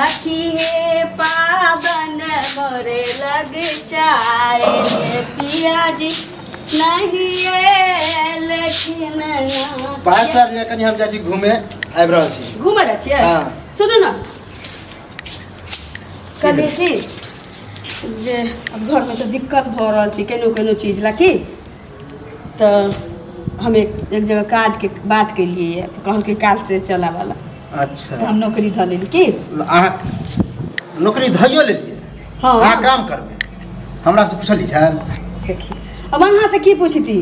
सखी हे पावन मोरे लग जाए पिया जी नहीं लेकिन पाँच बार जे कनी हम जासी घूमे आबि रहल छी घूमे रहै छियै सुनू ना कहलिए कि जे अब घर में तो दिक्कत भ रहल छै केनो चीज ला की तो हम एक जगह काज के बात के लिए तो कहल के काज से चला वाला अच्छा तो हम नौकरी ध लेली की अहाँ नौकरी धइयो लेलिए हाँ अहाँ काम करबे हमरा से पूछली छै देखी अब अहाँ से की पूछती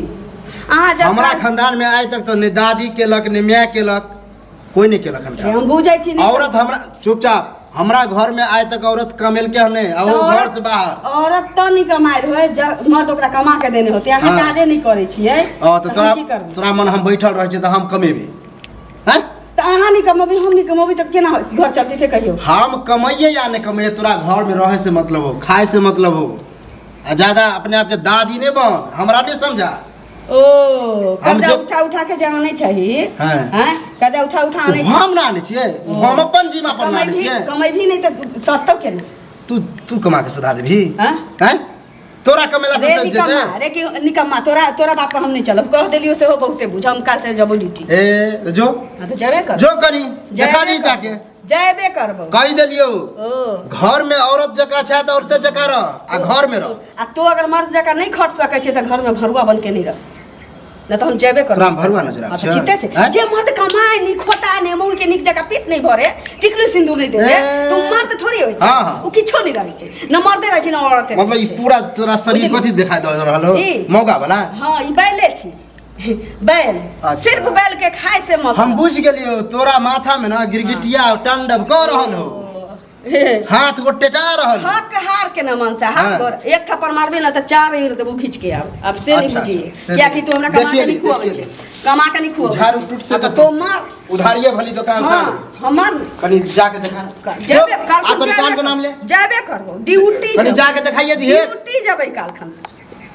अहाँ जब हमरा खानदान में आज तक तो ने दादी केलक ने माय केलक कोई नहीं केलक हम बुझै छी औरत हमरा चुपचाप हमरा घर में आज तक औरत कमेल के हमने और घर से बाहर औरत तो नहीं कमाई होय जब मर्द ओकरा कमा के देने होते अहाँ काजे नहीं करे छियै तो तोरा मन हम बैठल रह छै त हम कमेबे हैं त अहाँ नहीं कमबी हम नहीं कमबी त केना घर चलती से कहियो हम कमाइए या नहीं कमाइए तोरा घर में रहे से मतलब हो खाए से मतलब हो ज्यादा अपने आप के दादी नहीं बन हमरा नहीं समझा ओ कर्जा उठा के जाना नहीं चाहिए हैं कर्जा उठा आने हम ना आने छिए हम अपन जीवा पर ना आने छिए कमाई भी नहीं त सत्तो के ना तू कमा के सदा देबी हैं तोरा कमेला से सज जेते अरे कि निकम्मा तोरा बात पर हम नहीं चलब कह देलियो से हो बहुते बुझ हम काल से जब ड्यूटी ए जो तो जाबे कर जो करी देखा दी जाके जाबे करबो कहि देलियो घर में औरत जका छै त औरते जका रह आ घर में रह आ तो अगर मर्द जका नहीं खट सकै छै त घर में भरुआ बन के नहीं रह न तो हम जेबे कर राम भरुआ नजर आ छै चिते छै जे मर्द कमाए नहीं खोटा नहीं मूल के निक जका पेट नहीं भरे टिकली सिंदूर नहीं देबे तो मर्द थोड़ी होय छै ओ किछो नहीं रहै छै न मर्दे रहै छै न औरते मतलब ई पूरा तोरा शरीर कथि देखाय द रहल हो मौगा वाला हां ई बैले छी बैल सिर्फ बैल के खाए से मत हम बुझ गेलियो तोरा माथा में ना गिरगिटिया टंडब क रहल हो हाथ को टेटा रहल हक हार के न मन चाह हाथ गोर एक थप्पड़ मारबे न त चार ईर देबो खींच के अब से नहीं बुझिए क्या कि तू हमरा कमा के नहीं खुआबै छै कमा के नहीं खुआबै झाड़ू टूटते तो मार उधारिये भली दुकान से हमर कनी जाके देखा जेबे काल अपन दुकान के नाम ले जेबे करबो ड्यूटी कनी जाके दिखाइए दिए ड्यूटी जेबे काल खन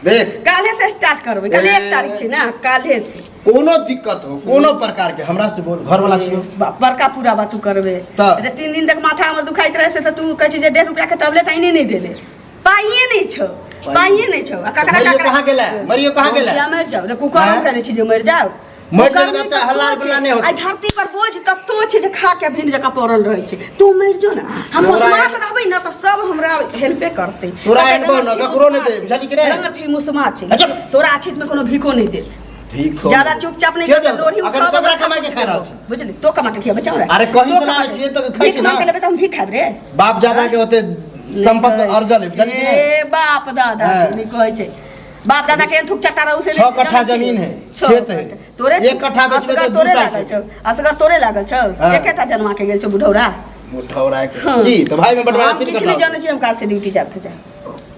देख काले से स्टार्ट करबे कल 1 तारीख छै ना काले से कोनो दिक्कत हो कोनो प्रकार के हमरा से बोल घर वाला छियो बड़का पूरा बात तू करबे रे 3 दिन तक माथा हमर दुखाइत रहे से त तू कहै छै जे 1.5 रुपया के टैबलेट आइने नहीं देले पाइए नहीं छौ आ ककरा कहां गेला मरियो कहां गेला मर जाओ रे कुकर करे छी जे मर जाओ मर जाओ त हल्ला गुला नहीं होत आई धरती पर बोझ तत्तो छै जे खा के भिन जका पड़ल रहै छै तू मर जो ना हम मुसमात रहबै ना त सब हमरा हेल्पे करतै तोरा हेल्प न ककरो नहीं दे बुझली कि रे रंग छी मुसमात छै तोरा आछित में कोनो भीखो नहीं देत भीखो ज्यादा चुपचाप नहीं कर लोरी उठा ककरा कमाई के खा रहल छी बुझली तो कमा के खिया बचाओ रे अरे कहीं से लाल छिए त खाइ छी ना के लेबे त हम भीख खाब रे बाप ज्यादा के होते संपत्ति अर्जन बुझली कि ए बाप दादा नहीं कहै छै बाप दादा के थुक चट्टा रहू से 6 कट्ठा जमीन है खेत है तोरे 1 कट्ठा बेचबे त तोरे लागल छौ असगर तोरे लागल छौ एकेटा जन्मा के गेल छौ बुढ़ौरा के जी तो भाई में बटवारा 3 कट्ठा किछ जाने छी हम काल से ड्यूटी जाब जा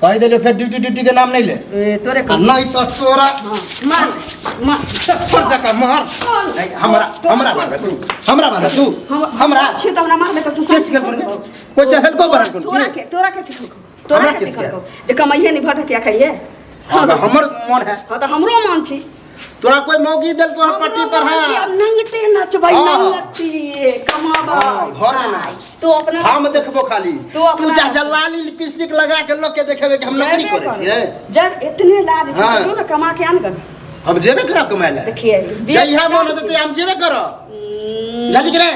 कह देले फिर ड्यूटी के नाम नहीं ले ए तोरे नहीं तो तोरा मार चप्पल जका मार हमरा मारबे तू हमरा छी त हमरा मारबे त तू केस कर कोई चहल को बरन तोरा के सिखल तोरा के सिखल जे कमाइए नहीं भटकिया खाइए हमर मन है हां त हमरो मन छी तोरा कोई मौगी देल तो पट्टी पर है अब नंगते नचबै नंगती कमाबा घर में तो अपना हम देखबो खाली तू चाचा लाली लिपस्टिक लगा के लोग के देखेबे कि हम नौकरी करे छिए जब इतने लाज छै तो ना कमा के आन कर हम जेबे करब कमाए ला देखिए जइहा मन होते हम जेबे करब जानी कि रे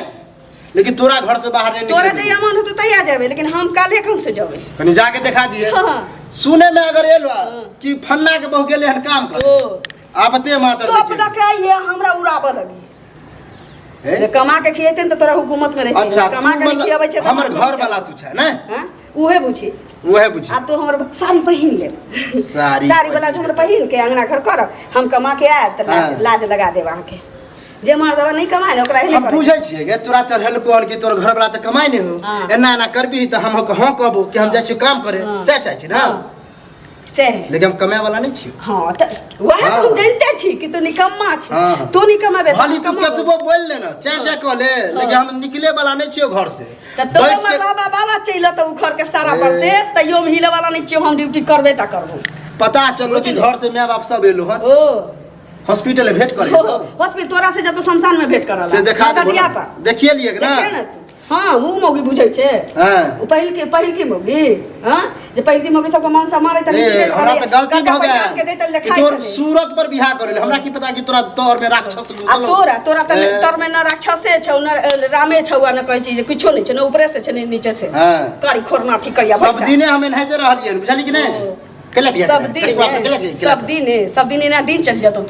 लेकिन तोरा घर से बाहर नहीं तोरा जइहा मन होते तैया जेबे लेकिन हम काले खन से जेबे कनी जाके दिखा दिए सुने में अगर एलो कि फन्ना के बहु गेले हन काम कर आपते मातर तो अपना के ये हमरा उड़ाब लगी रे कमा के खिएते त तोरा हुकूमत में रह अच्छा कमा के खियाबै छै हमर घर वाला तू छै ना हां उहे बुझी आ तो हमर साड़ी पहिन ले साड़ी वाला जो हमर पहिन के अंगना घर कर हम कमा के आए त लाज लगा देब आहाँ के जे मर्दवा नहीं कमाए ना ओकरा हेले हम पूछै छिए गे तोरा चढ़ल कोन कि तोर घर वाला त कमाई नहीं हो एना एना करबी त हम हां कहबो कि हम जाय छी काम करे से चाहि छी ना से लेकिन हम कमाए वाला नहीं छी हां त वह तो हम जानते छी कि तू निकम्मा छी तू नहीं कमाबे खाली तू कतबो बोल ले ना चाचा कह ले लेकिन हम निकले वाला नहीं छियो घर से त तो मतलब बाबा चइल त उ घर के सारा पर से तइयो में हिले वाला नहीं छियो हम ड्यूटी करबे ता करबो पता चललो कि घर से माय बाप सब एलो हन हॉस्पिटल में भेंट करे हॉस्पिटल तोरा से जब तो शमशान में भेंट करला से देखा देखिए लिए ना हाँ वो मौगी बुझै छे हां ओ पहिल की मौगी हां जे पहिल की मौगी सब के मन से मारे त हमरा त गलती भ गया के देतल कि तोर सूरत पर बियाह करले हमरा की पता कि तोरा तोर में राक्षस आ तोरा त तोर में न राक्षसे छौ न रामे छौ न कहै छी जे किछो नै छै न ऊपरे से छै न नीचे से हां कारी खोरना ठीक करिया सब दिने हमें नहाते रहलिए बुझली कि नहीं केला बियाह सब दिन ना दिन चल जतो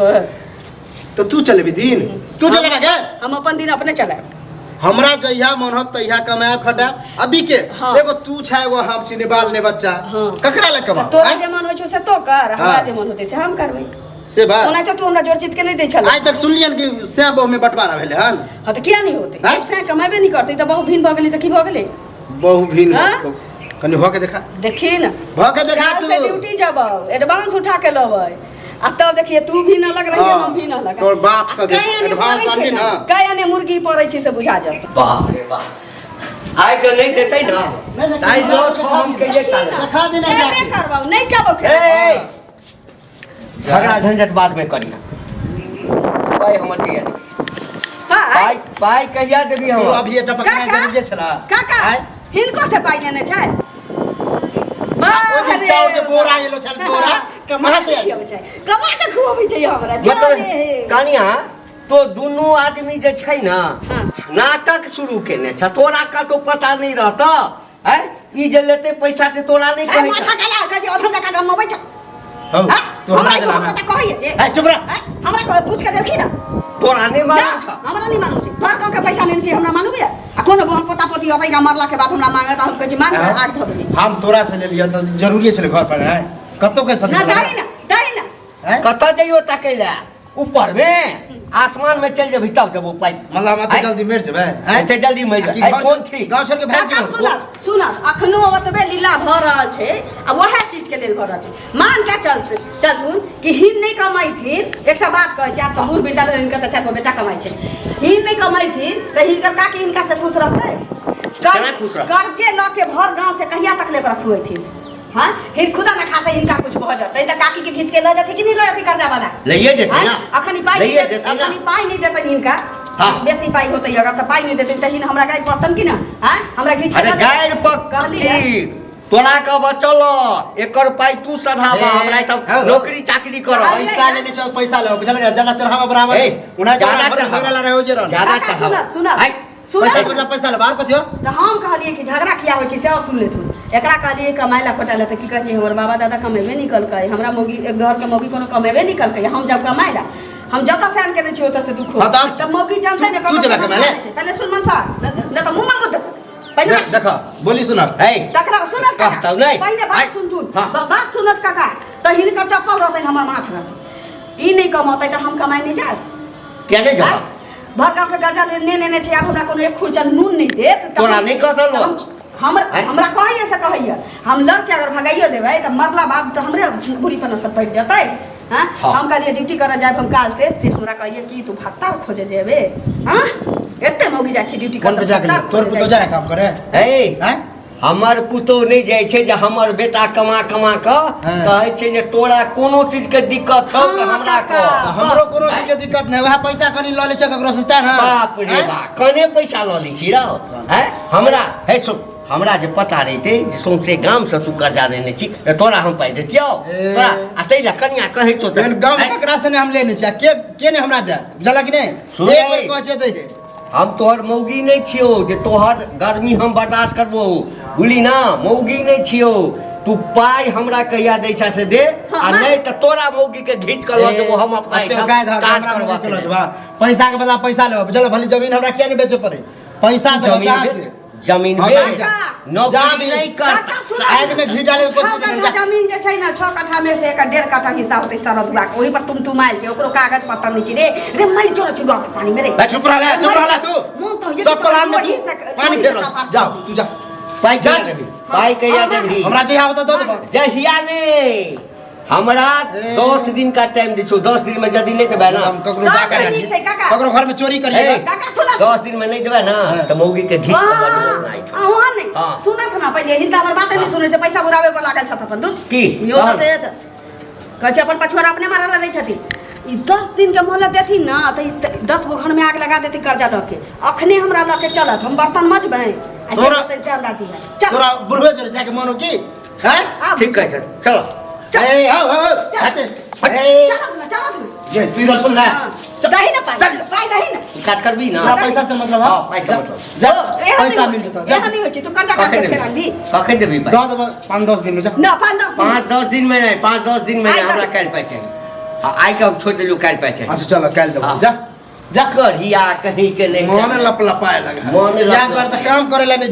तो तू चलेबी दिन तू चलेबा के हम अपन दिन अपने चलाए हमरा जइहा मन होत तइहा कमाए खटा अभी के एगो तू छै एगो हम छी निबाल ने बच्चा ककरा ले कमा तोरा जे मन होय छै से तो कर हमरा जे मन होते से हम करबै से बा ओना तो तू हमरा जोर चित के नहीं दे छल आज तक सुनलियन कि से बहु में बंटवारा भेले हन हां तो किया नहीं होते एक से कमाबे नहीं करते तो बहु भिन भ गेली तो की भ गेले बहु भिन कनी हो के देखा देखी ना भ के देखा तू से ड्यूटी जब एडवांस उठा के लबै अब तो देखिए तू भी ना लग रही है हम भी ना लगा तोर बाप से देख एडवांस आनी ना कया ने मुर्गी पड़ै छै से बुझा जात बाप रे बाप आइ तो नहीं देतै ना ताई जो हम के ये दिखा देना जाके करबाऊ नहीं जाबो के ए झगड़ा झंझट बाद में करिया पाई हमर के हां पाई कहिया देबी हम अभी एटा पकड़ा जरूरी छला काका हिनको से पाई लेने छै ओ चाउर जे बोरा एलो छल बोरा कहाँ से आबै छै कमा के खुआबै छै हमरा मतलब कानिया तो दुनू आदमी जे छै ना नाटक शुरू केने छ तोरा का तो पता नहीं रहता है ई जे लेते पैसा से तोरा नहीं कहै माथा काला का जे अधन का कमाबै छ हां तो हमरा जला पता कहै जे ए चुप रह हमरा पूछ के देखी ना तोरा नहीं मालूम छ हमरा नहीं मालूम छै तोर का पैसा लेने छै हमरा मालूम है आ कोनो हम पता पति अबै का मरला के बाद हमरा मांगे त हम कहै छी मांग आग ध देली हम तोरा से ले लिया त जरूरी छले घर पर है कतो के सब ना दाई ना कत जइयो तकैला ऊपर में आसमान में चल जेबी तब जब वो पाई मतलब हम जल्दी मर जेबै एते जल्दी मर जा कौन थी गांव छोड़ के भाग जेबै सुन अखनो ओतबे लीला भ रहल छै आ वहे चीज के लेल भ रहल छै मान के चलथुन कि हिन नहीं कमाई थी एकटा बात कहै छै आप तो बूढ़ बिल्डर इनका त चार गो बेटा कमाई छै हिन नहीं कमाई थी त हिनकर काकी इनका से खुश रहतै कर्जे ल के भर गांव से कहिया तक ले रखुए थी हां फिर खुदा ना खाते इनका कुछ भ जाते त काकी के खींच के ले जाते कि नहीं ले जाते कर्जा वाला लइए जेते ना अखनी पाई नहीं देते इनका बेसी पाई होते अगर त पाई नहीं देते त हिन हमरा गाय पड़तन कि ना हां हमरा खींच अरे गाय पक तोरा का बचल एकर पाई तू सधावा हमरा त नौकरी चाकरी कर पैसा लेने चल पैसा ले बुझल ज्यादा चढ़ावा बराबर उना ज्यादा चढ़ावा रहे हो जे रह ज्यादा चढ़ावा सुन पैसा ले बाहर कथियो त हम कहलिए कि झगड़ा किया होय छै से सुन ले तू एकरा कहलिए कमाइला खोटाला त की कहै छै हमर बाबा दादा कमेबे निकल के हमरा मौगी एक घर के मौगी कोनो कमेबे निकल के हम जब कमाइला हम जत से आन के नहीं छियो त से दुख हो त मौगी जानते ने तू चला कमाले पहले सुन मन सा न त मुंह में मुद्दा पहले देखा बोली सुना ए तकरा सुनत कहता नहीं पहले बात सुन तू बात सुनत काका त हिनकर चप्पल रहतै हमर माथ रहतै ई नहीं कमातै त हम कमाई नहीं जाब क्या नहीं जा भर गांव के कर्जा ने छै अब हमरा कोनो एक खुरचन नून नहीं देत तोरा नहीं कहतल हमरा कहैया से कहैया हम लड़के अगर भगाइयो देबै त मरला बाद त हमरे बुढ़ी पर सब बैठ जतै हां हम कहलिए ड्यूटी करे जाय हम काल से हमरा कहैया कि तू भत्ता खोजे जेबे हां एते मौगी जाइ छी ड्यूटी करे तोर पुतो जाय काम करे ए हमर पुतो नहीं जाय छै जे हमर बेटा कमा कमा क कहै छै जे तोरा कोनो चीज के दिक्कत छौ त हमरा क हमरो कोनो चीज के दिक्कत नै वह पैसा कनी ल ले छ ककरो से त ना बाप रे बाप कने पैसा ल ली छी रहो हैं हमरा हे सो हमरा जे पता रहिते जे सौंसे गाम से तू कर्जा लेने छी त तोरा हम पाई देतियो तोरा आ तैला कनिया कहै छौ त गाम ककरा से हम लेने छी के ने हमरा दे बुझला कि नहीं एक बेर कहै छै दे दे हम तोहर मौगी नहीं छियो जे तोहर गर्मी हम बर्दाश्त करबो बुली ना मौगी नहीं छियो तू पाई हमरा कहिया दैसा से दे आ नहीं त तोरा मौगी के घींच कर ल देबो हम अपना काज करबा पैसा के बदला पैसा लेबो बुझल भली जमीन हमरा किया नहीं बेचे पड़े पैसा तो जमीन से जमीन बेच नौकरी नहीं करता साइड में घी डाले उसको जमीन जे छै ना 6 कट्ठा में से 1.5 कट्ठा हिस्सा होते सरब दुआ के ओही पर तुम आइल छै ओकरो कागज पत्तर नहीं छै रे मर जोर छुडा पानी में रे चुप रह तू सब प्लान में तू पानी फेर जाओ तू जा पाई जा पाई कहिया देबी हमरा जे आवत दो दे जहिया ने हमरा 10 दिन का टाइम दी छो 10 दिन में जदी नहीं देबे ना हम ककरो जा कर ककरो घर में चोरी करिए काका सुना 10 दिन में नहीं देबे ना त मौगी के घीच के आ वहां नहीं सुनत ना पहले हिंदा हमर बात नहीं सुनै छै पैसा बुरावे पर लागल छ अपन दूध की यो त कहै छै अपन पछुआर अपने मारला दै छथि ई 10 दिन के मोहलत देती ना तो 10 गो घर में आग लगा देती कर्जा लके। अखने हमरा लके चलत हम बर्तन मजबै आ तोरा- से हमरा दिया चल तोरा बुढ़वे जोरे जाके मानो की हैं ठीक है सर चलो ए हो खाते ए चल ये तू इधर सुन ले दही ना पाई चल। पाई दही ना काज करबी ना ना पैसा से मतलब हाँ, पैसा मतलब। जब पैसा मिल जेतो एहन नहीं होय छै तू कर्जा कखन काट के देबी रांधी कखन देबी पाई दो दो 5-10 दिन में जा ना 5-10 5-10 दिन में नहीं 5-10 दिन में नहीं आइ हमरा कर। काल्हि पाई चाहिए हाँ, आइ के हम छोड़ देलू काल्हि पाई चाहिए अच्छा चलो कल दो हाँ। जा जा कढ़िया कहीं के नहीं मन लपलपाए लगा मन लप- याद बार तो काम करे ला नहीं